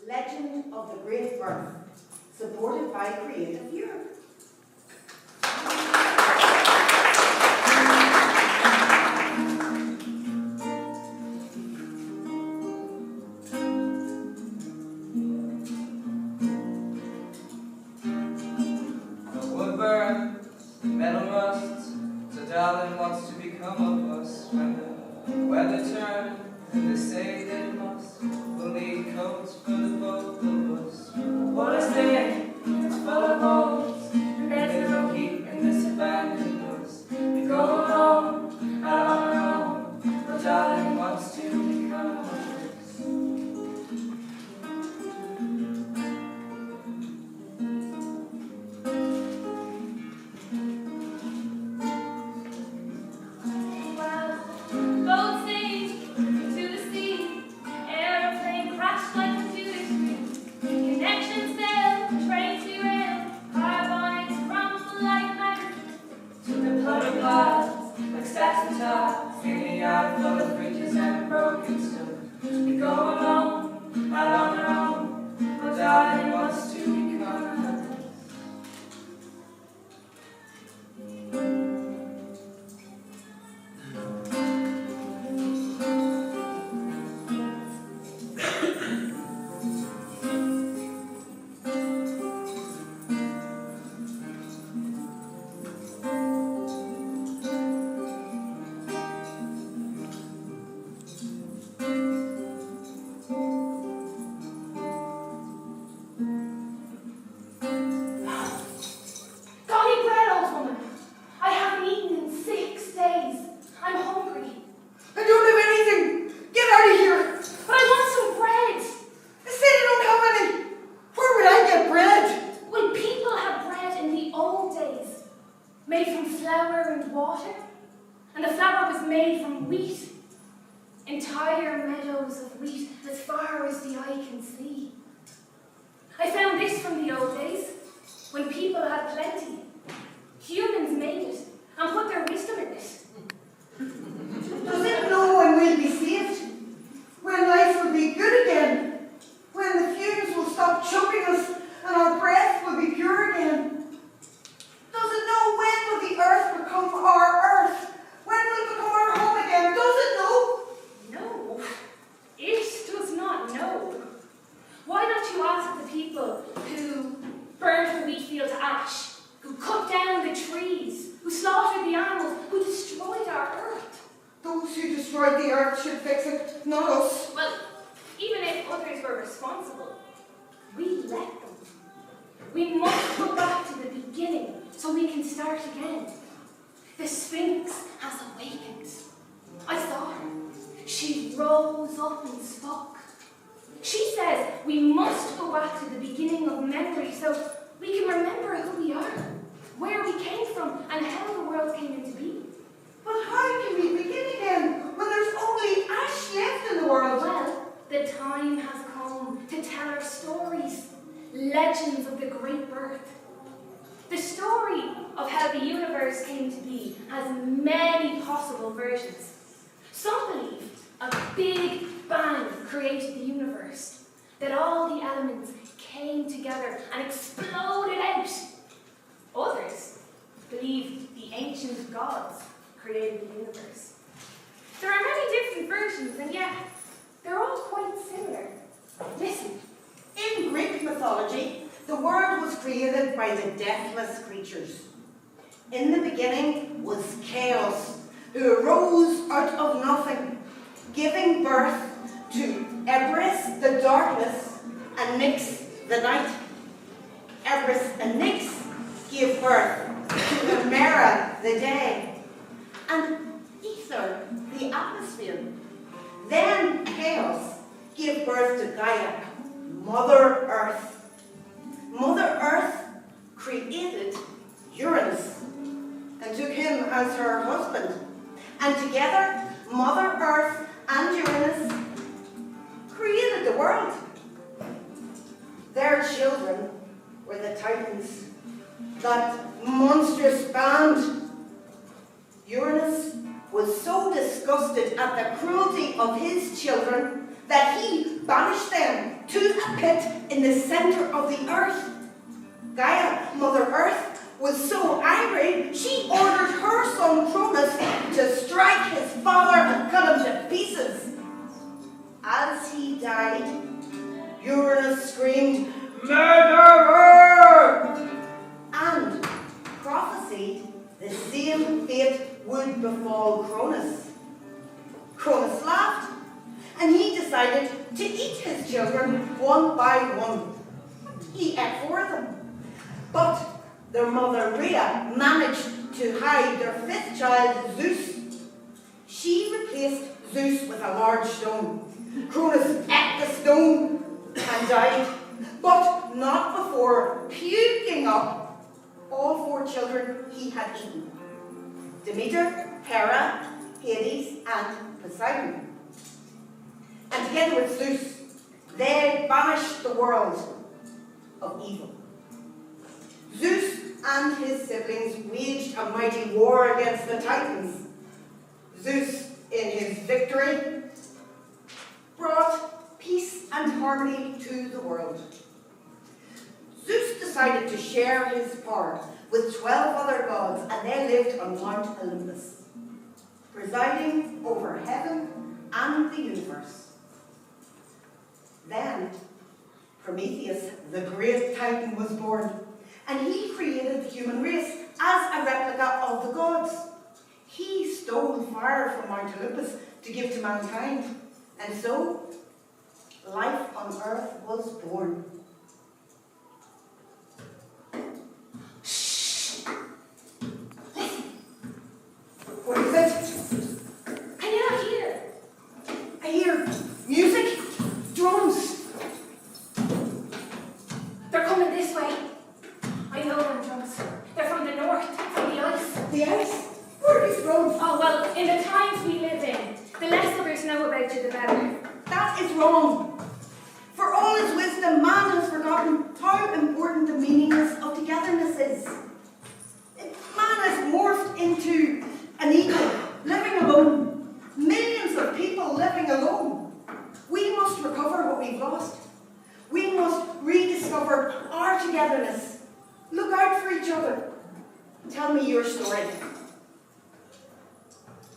Legend of the Great Birth, supported by Creative Europe. The wood burns, the metal rusts, so darling wants to become of us. When the weather turns and they say that it must, we'll need coats for the both of us. What is there? It's full of holes, and there's no heat in this abandoned house. We go alone, out on our own, but darling wants to become of us. Legends of the Great Birth. The story of how the universe came to be has many possible versions. Some believe a big bang created the universe, that all the elements came together and exploded out. Others believe the ancient gods created the universe. There are many different versions, and yet they're all quite similar. Listen. In Greek mythology, the world was created by the deathless creatures. In the beginning was Chaos, who arose out of nothing, giving birth to Eris, the darkness, and Nyx, the night. Eris and Nyx gave birth to Hemera, the day, and Ether, the atmosphere. Then Chaos gave birth to Gaia, Mother Earth. Mother Earth created Uranus and took him as her husband. And together, Mother Earth and Uranus created the world. Their children were the Titans, that monstrous band. Uranus was so disgusted at the cruelty of his children that he banished them to a pit in the centre of the earth. Gaia, Mother Earth, was so angry, she ordered her son Cronus to strike his father and cut him to pieces. As he died, Uranus screamed, "Murderer!" and prophesied the same fate would befall Cronus. Cronus laughed, and he decided to eat his children one by one. He ate 4 of them, but their mother Rhea managed to hide their 5th child, Zeus. She replaced Zeus with a large stone. Cronus ate the stone and died, but not before puking up all 4 children he had eaten: Demeter, Hera, Hades, and Poseidon. And together with Zeus, they banished the world of evil. Zeus and his siblings waged a mighty war against the Titans. Zeus, in his victory, brought peace and harmony to the world. Zeus decided to share his power with 12 other gods, and they lived on Mount Olympus, presiding over heaven and the universe. Then Prometheus, the great Titan, was born, and he created the human race as a replica of the gods. He stole fire from Mount Olympus to give to mankind, and so life on earth was born. Shh! Listen! What is it? Can you not hear? I hear music, drums. They're coming this way. I know them drums. They're from the north, from the ice. The ice? Where are these from? Oh, well, in the times we live in, the less others know about you, the better. That is wrong. For all his wisdom, man has forgotten how important the meaningless of togetherness is. Man has morphed into an eagle, living alone. Millions of people living alone. We must recover what we've lost. We must rediscover our togetherness. Look out for each other. Tell me your story.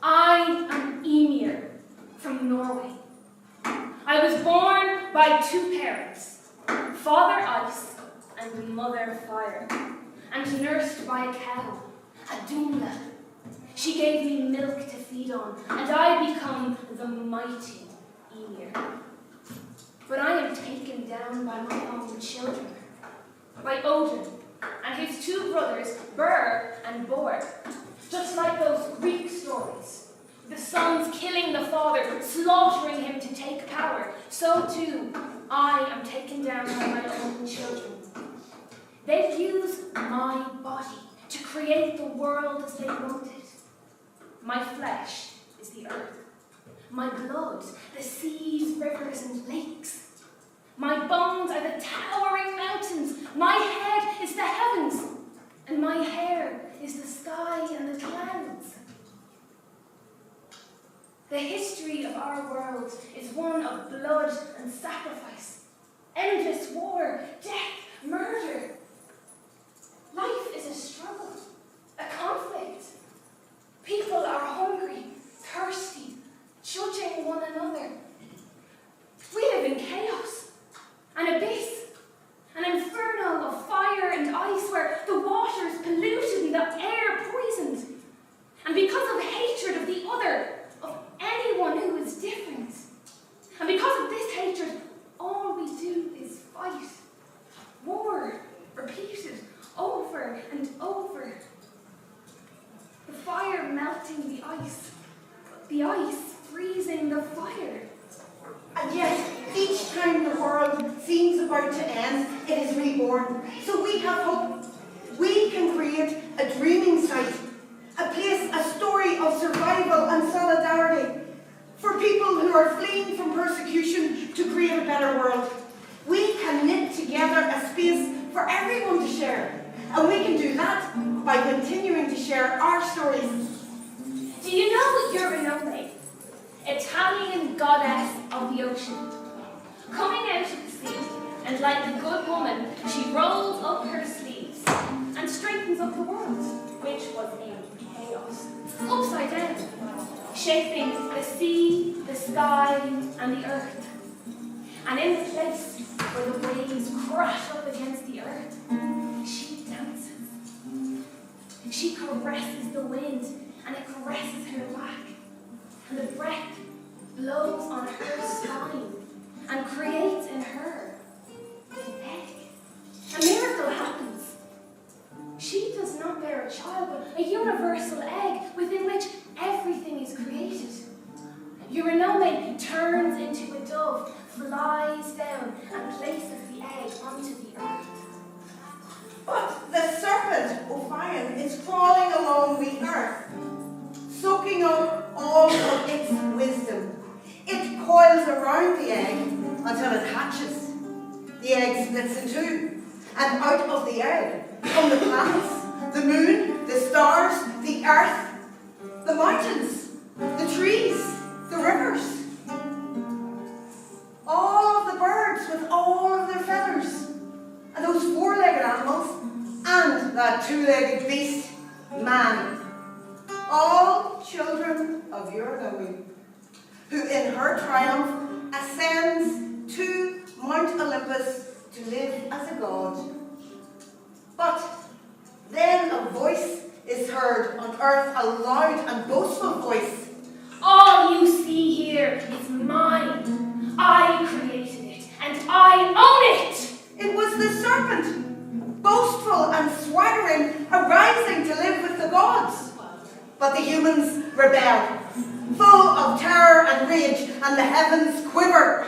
I am Ymir from Norway. I was born by 2 parents, Father Ice and Mother Fire, and nursed by a cow, a Dunga. She gave me milk to feed on, and I become the mighty Ymir. But I am taken down by my own children, by Odin and his 2 brothers, Bur and Bor. Just like those Greek stories, the sons killing the father, slaughtering him to take power, so too I am taken down by my own children. They've used my body to create the world as they wanted. My flesh is the earth, my blood the seas, rivers, and lakes. My bones are the towering mountains, my head is the heavens, and my hair is the sky and the clouds. The history of our world is one of blood and sacrifice, endless war, death, murder. Life is a struggle, a conflict. People are hungry, thirsty, judging one another. We live in chaos, an abyss, an inferno of fire and ice where the water is polluted and the air poisoned. And because of hatred of the other, of anyone who is different, and because of this hatred, all we do is fight. War, repeated over and over. The fire melting the ice freezing the fire. And yet, each time the world seems about to end, it is reborn. So we have hope. We can create a dreaming site, a place, a story of survival and solidarity for people who are fleeing from persecution to create a better world. We can knit together a space for everyone to share. And we can do that by continuing to share our stories. Do you know Eurynomé, Italian goddess of the ocean? Coming out of the sea, and like a good woman, she rolls up her sleeves and straightens up the world, which was in chaos, upside down, shaping the sea, the sky, and the earth. And in the place where the waves crash up against the earth, she dances. She caresses the wind, and it caresses her back. And the breath blows on her spine and creates in her an egg. A miracle happens. She does not bear a child, but a universal egg within which everything is created. Eurynomé turns into a dove, flies down, and places the egg onto the earth. But the serpent, Ophion, is crawling along the earth, soaking up all of its wisdom. It coils around the egg until it hatches. The egg splits in two, and out of the egg come the planets, the moon, the stars, the earth, the mountains, the trees, the rivers. All of the birds with all of their feathers, and those four-legged animals, and that two-legged beast, man. All children of Eurynomé, who in her triumph ascends to Mount Olympus to live as a god. But then a voice is heard on earth, a loud and boastful voice. All you see here is mine. I created it, and I own it! It was the serpent, boastful and swaggering, arising to live with the gods. But the humans rebel, full of terror and rage, and the heavens quiver.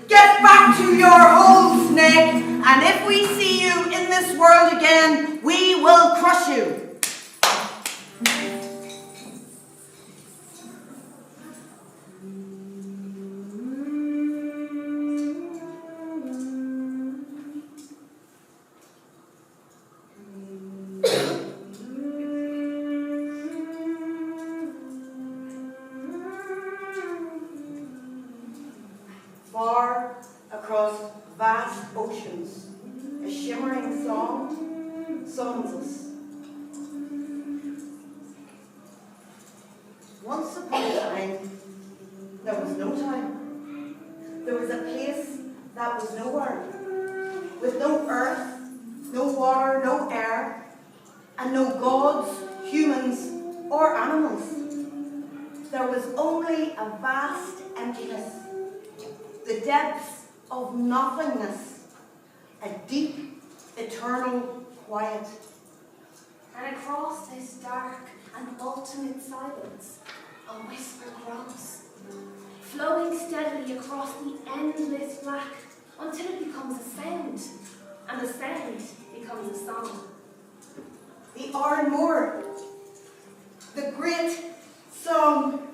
Get back to your hole, snake, and if we see you in this world again, we will crush you. Far across vast oceans, a shimmering song summons us. Once upon a time, there was no time. There was a place that was nowhere, with no earth, no water, no air, and no gods, humans, or animals. There was only a vast emptiness, the depths of nothingness, a deep, eternal quiet. And across this dark and ultimate silence, a whisper grows, flowing steadily across the endless black until it becomes a sound, and the sound becomes a song. The Iron Moor, the great song,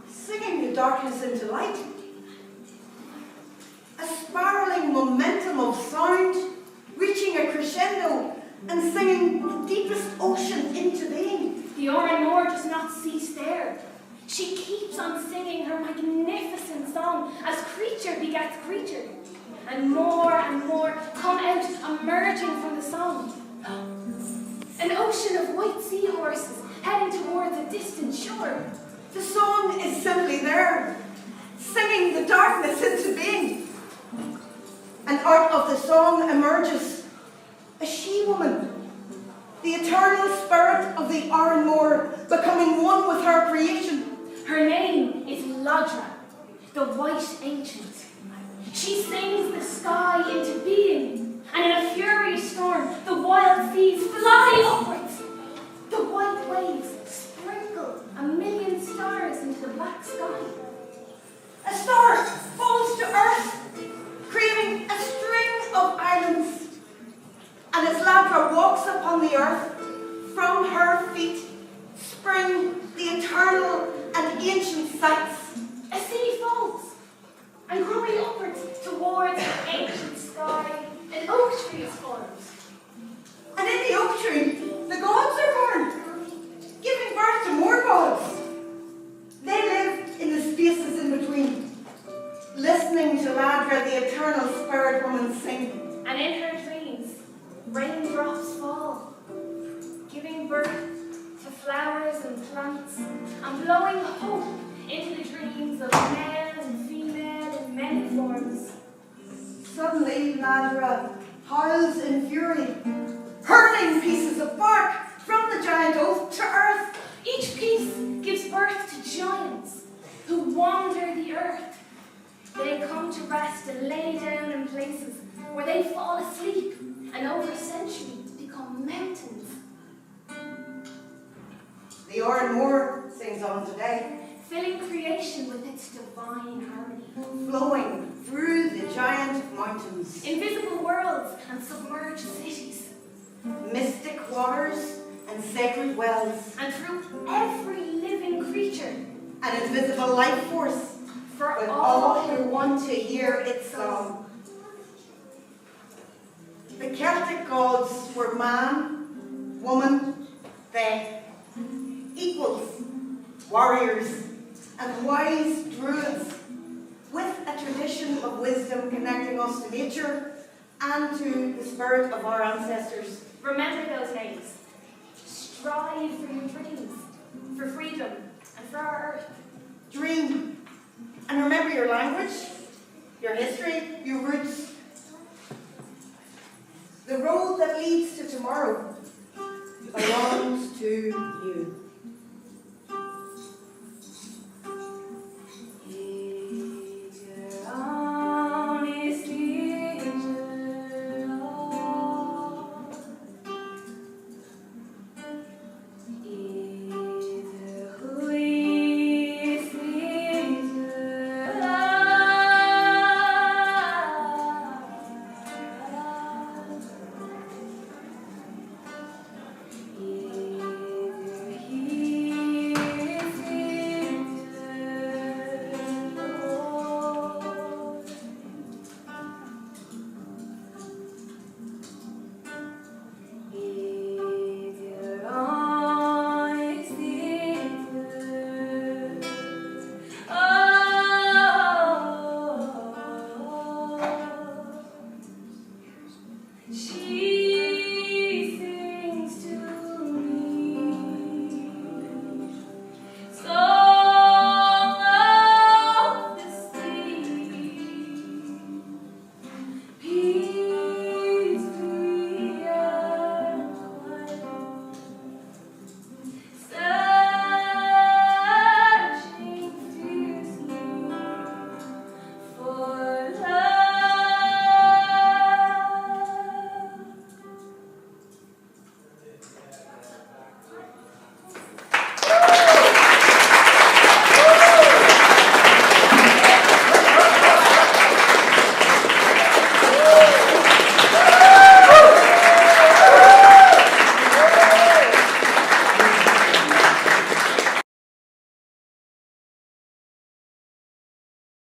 singing the darkness into light. A spiraling momentum of sound, reaching a crescendo and singing the deepest ocean into being. The Iron Moor does not cease there. She keeps on singing her magnificent song as creature begets creature. And more come out, emerging from the song. An ocean of white seahorses heading towards a distant shore. The song is simply there, singing the darkness into being. And out of the song emerges a she-woman, the eternal spirit of the Iron Moor, becoming one with her creation. Her name is Ladra, the White Ancient. She sings the sky into being, and in a furious storm, the wild seas fly upwards. The white waves sprinkle a million stars into the black sky. A star falls to earth, creating a string of islands. And as Ladra walks upon the earth, from her feet spring the eternal and ancient sights. A sea folds, and growing upwards towards the ancient sky, an oak tree is formed. And in the oak tree, the gods are born. eternal spirit woman sing. And in her dreams, raindrops fall, giving birth to flowers and plants, and blowing hope into the dreams of male and female in many forms. Suddenly, Ladra howls in fury, hurling pieces of bark from the giant oak to earth. Each piece gives birth to giants who wander the earth. They come to rest and lay down in places where they fall asleep and over centuries become mountains. The Oran Moor sings on today, Filling creation with its divine harmony. flowing through the giant mountains, Invisible worlds and submerged cities. mystic waters and sacred wells, And through every living creature, an invisible life force, for with all all who want to hear its song. The Celtic gods were man, woman, they, equals, warriors, and wise druids, with a tradition of wisdom connecting us to nature and to the spirit of our ancestors. remember those names. Strive for your dreams.